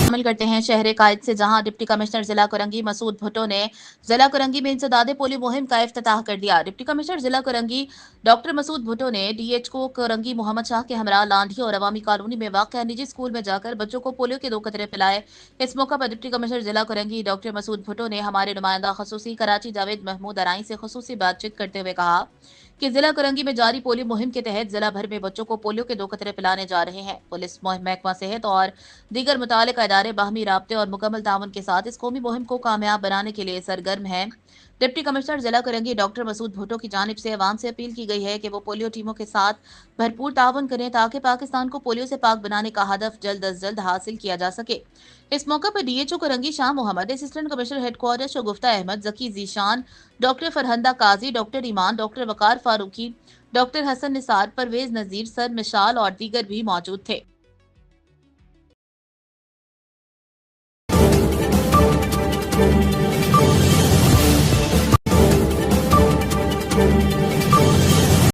शामिल करते हैं शहर कायद से, जहां डिप्टी कमिश्नर जिला कुरंगी मसूद भुट्टो ने जिला कुरंगी में इंसदादे पोलियो मुहिम का इफ्तिताह कर दिया। डिप्टी कमिश्नर जिला कुरंगी डॉक्टर मसूद भुट्टो ने डीएचओ कुरंगी मोहम्मद शाह के हमरा लांढी और अवामी कॉलोनी में वाक़ निजी स्कूल में जाकर बच्चों को पोलियो के 2 कतरे पिलाए। इस मौका पर डिप्टी कमिश्नर जिला कुरंगी डॉक्टर मसूद भुट्टो ने हमारे नुमाइंदा खसूसी कराची जावेद महमूद अराई से खसूसी बातचीत करते हुए कहा कि जिला कुरंगी में जारी पोलियो मुहिम के तहत जिला भर में बच्चों को पोलियो के 2 कतरे पिलाने जा रहे हैं। पुलिस महकमा सेहत और दीगर मुतालिका इदारे बाहमी राब्ते और मुकम्मल ताउन के साथ इस कौमी मुहिम को कामयाब बनाने के लिए सरगर्म हैं। डिप्टी कमिश्नर जिला कुरंगी डॉक्टर मसूद भुट्टो की जानिब से अवाम से अपील की गई है कि वो पोलियो टीमों के साथ भरपूर ताउन करें ताकि पाकिस्तान को पोलियो से पाक बनाने का हदफ जल्द अज जल्द हासिल किया जा सके। इस मौका पर DHO Korangi Shah Mohammed, assistant commissioner headquarter Shagufta Ahmed, Zaki Zeeshan, doctor Farhanda Qazi, doctor Iman, doctor Waqar Farooqui, doctor Hasan Nisar, Parvez Nazir, sir Mishal और दीगर भी मौजूद थे।